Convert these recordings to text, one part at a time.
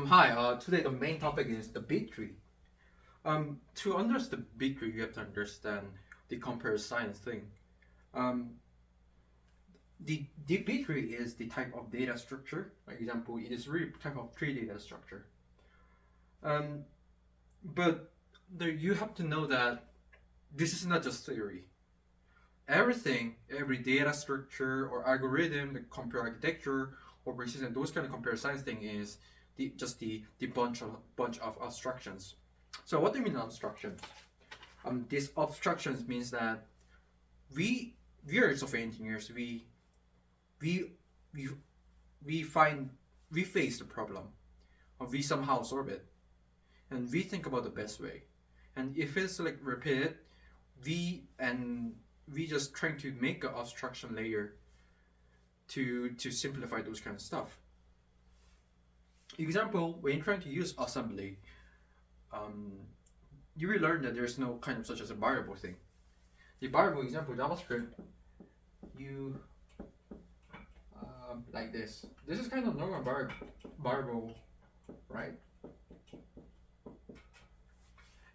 Hi, today the main topic is the bit tree. To understand the bit tree, you have to understand the compare science thing. Um, the bit tree is the type of data structure. For example, it is really type of tree data structure. Um, but you have to know that this is not just theory. Everything, every data structure or algorithm, the computer architecture or precision, those kind of computer science thing is the bunch of abstractions. So what do you mean abstractions? These abstractions means that we we are software engineers. We we we find we face the problem, or we somehow solve it, and we think about the best way. And if it's like repeated, and we just trying to make an abstraction layer to simplify those kind of stuff. Example, when you're trying to use assembly, um, you will learn that there's no kind of such as a variable thing. The variable example JavaScript, you like this. This is kind of normal variable, right?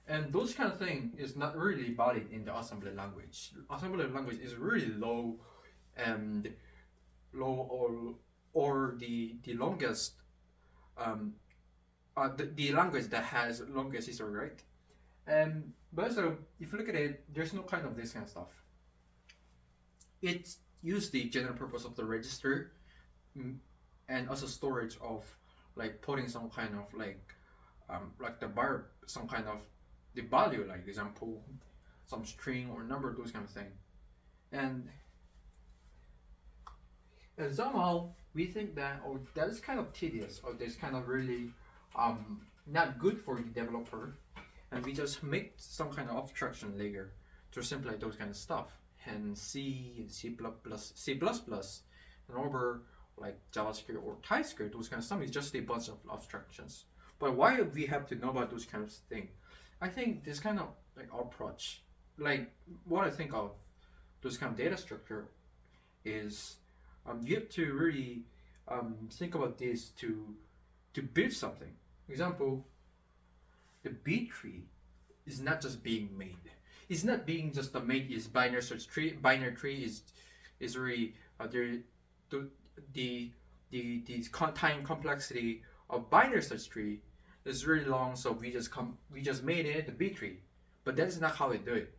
And those kind of thing is not really valid in the assembly language. Assembly language is really low and low or the longest the language that has longest history, right? But also, if you look at it, there's no kind of this kind of stuff. It use the general purpose of the register, mm, and also storage of like putting some kind of like the bar some kind of the value, like example some string or number, those kind of thing. And somehow we think that, oh, that is kind of tedious, or that's kind of really not good for the developer, and we just make some kind of abstraction layer to simplify those kind of stuff. And C and C++, and over like JavaScript or TypeScript, those kind of stuff is just a bunch of abstractions. But why we have to know about those kind of things? I think this kind of like approach, like what I think of those kind of data structure is, you have to really think about this to build something. Example, the B tree is not just being made. It's not being just a made is binary search tree. Binary tree is really there the the time complexity of binary search tree is really long. So we just made it the B tree, but that is not how we do it.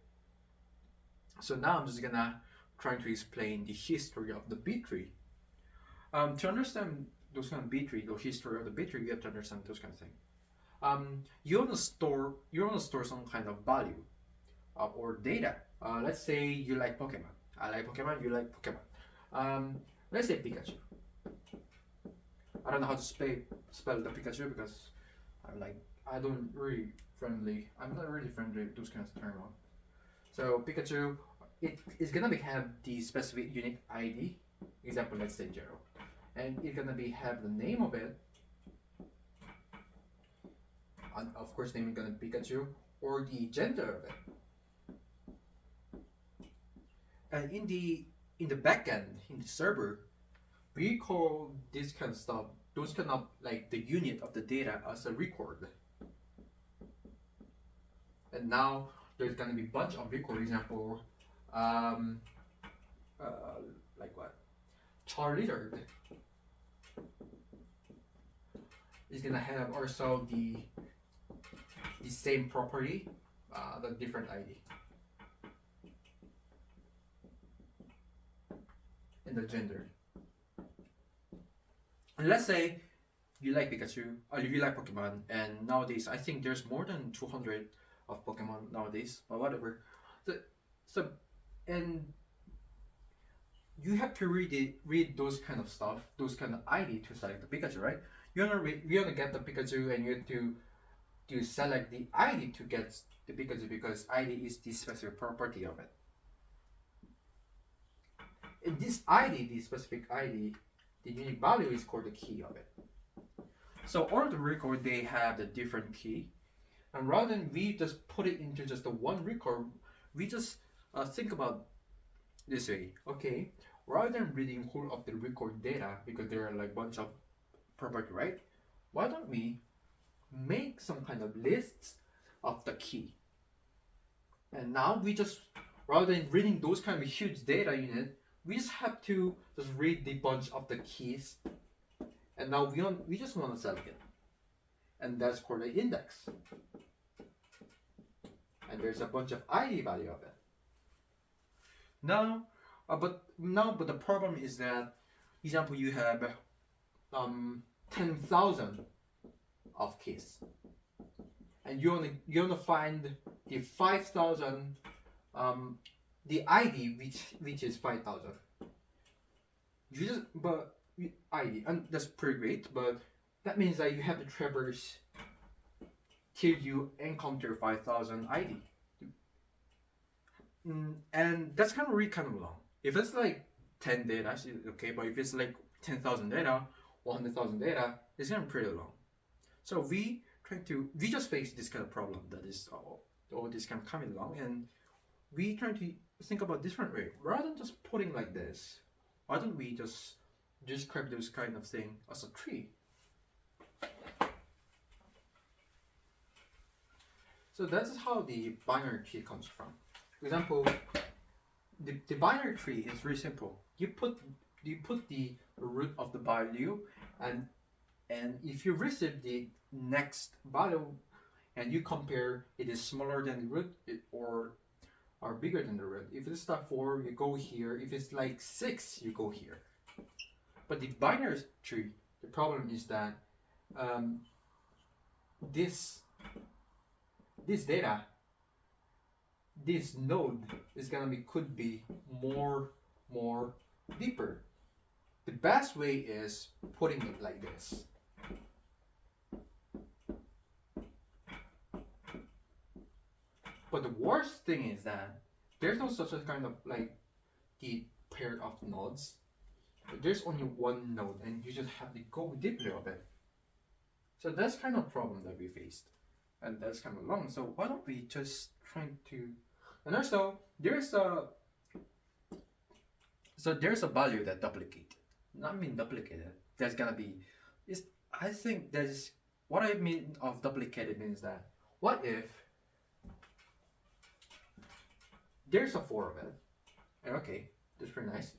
So now I'm just gonna try to explain the history of the B tree. To understand those kind of B tree, the history of the B tree, you have to understand those kind of things. You want to store some kind of value or data. Let's say you like Pokemon. I like Pokemon. You like Pokemon. Let's say Pikachu. I don't know how to spell the Pikachu because I don't really friendly. I'm not really friendly with those kinds of terms. So Pikachu, it is gonna be have the specific unique ID. Example, let's say 0, and it's gonna be have the name of it, and of course name is gonna be Pikachu, or the gender of it. And in the backend, in the server, we call this kind of stuff, those kind of like the unit of the data as a record. And now there's gonna be bunch of record. Example, um, uh, like what? Charlittered is gonna have also the same property, the different ID and the gender. And let's say you like Pikachu, or you like Pokemon, and nowadays I think there's more than 200 of Pokemon nowadays, but whatever. So, so and you have to read those kind of stuff, those kind of ID to select the Pikachu, right? You wanna get the Pikachu, and you have to select the ID to get the Pikachu because ID is the specific property of it. And this ID, the specific ID, the unique value is called the key of it. So all of the record they have the different key, and rather than we just put it into just the one record, we just think about this way. Okay, rather than reading whole of the record data because there are like bunch of property, right? why don't we make some kind of lists of the key? And now we just, rather than reading those kind of huge data unit, we just have to just read the bunch of the keys. And now we just want to select it. And that's called the index. And there's a bunch of ID value of it. But the problem is that, example, you have 10,000 of keys, and you only find the 5,000 the ID which is 5,000. You just but ID, and that's pretty great, but that means that you have to traverse till you encounter 5,000 ID. And that's really kind of long. If it's like 10 data, it's okay, but if it's like 10,000 data, 100,000 data, it's gonna be pretty long. So we just face this kind of problem that is all this kind of coming along, and we trying to think about different way. Rather than just putting like this, why don't we just describe those kind of thing as a tree? So that's how the binary tree comes from. For example, the binary tree is very simple. You put the root of the value, and if you receive the next value and you compare it is smaller than the root or bigger than the root. If it's like 4, you go here. If it's like 6, you go here. But the binary tree, the problem is that this data, this node is could be more deeper. The best way is putting it like this. But the worst thing is that there's no such a kind of like the pair of nodes. There's only one node, and you just have to go deeply of it. So that's kind of problem that we faced, and that's kind of long. So why don't we just try to, and also there's a value that duplicate, not mean duplicated. There's gonna be, I think there's, what I mean of duplicated means that, what if there's a 4 of it, and okay, that's pretty nice.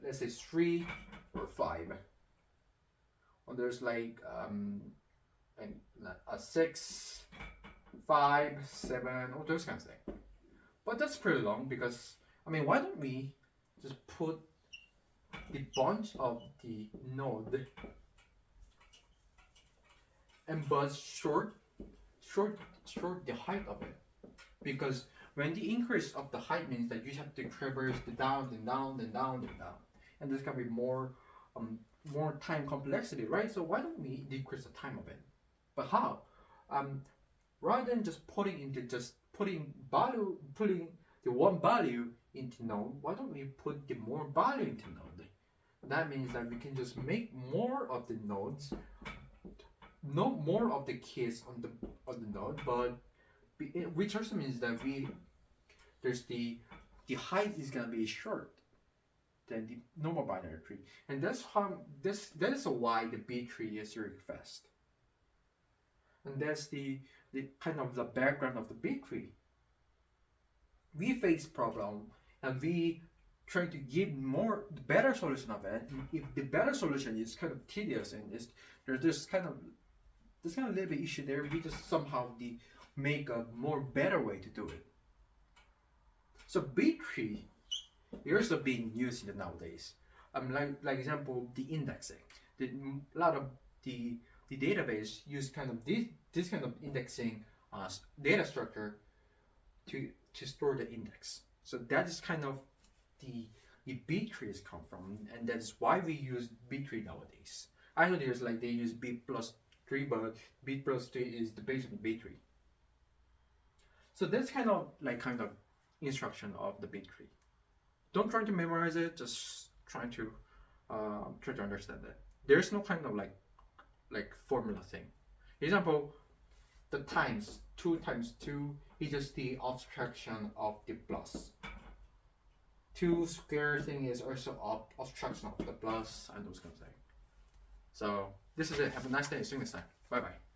Let's say 3 or 5. Or there's like a 6, 5, 7, or those kinds of things. But that's pretty long because, why don't we just put the bunch of the node and but short the height of it, because when the increase of the height means that you have to traverse the down, then down, then down, then down, and there's gonna be more time complexity, right? So why don't we decrease the time of it? But how? Rather than just putting the one value into node, why don't we put the more value into node? That means that we can just make more of the nodes, not more of the keys on the node, but which also means that there's the height is gonna be short than the normal binary tree, and that is why the B tree is very fast, and that's the kind of the background of the B tree. We face problem, and we try to give the better solution of it. And if the better solution is kind of tedious and there's kind of little bit issue there, we just somehow make a more better way to do it. So B tree is also being used in nowadays. Like example, the indexing. A lot of the database use kind of this kind of indexing data structure to store the index. So that is kind of the B trees come from, and that's why we use B tree nowadays. I know there's like they use B plus 3, but B plus 3 is the base of the B tree. So that's kind of instruction of the B tree. Don't try to memorize it, just try to understand it. There's no kind of like formula thing. Example, the times 2 times 2 is just the abstraction of the plus. 2 square thing is also abstraction of the plus, and those kind of things. So This is it. Have a nice day. See you next time. Bye bye.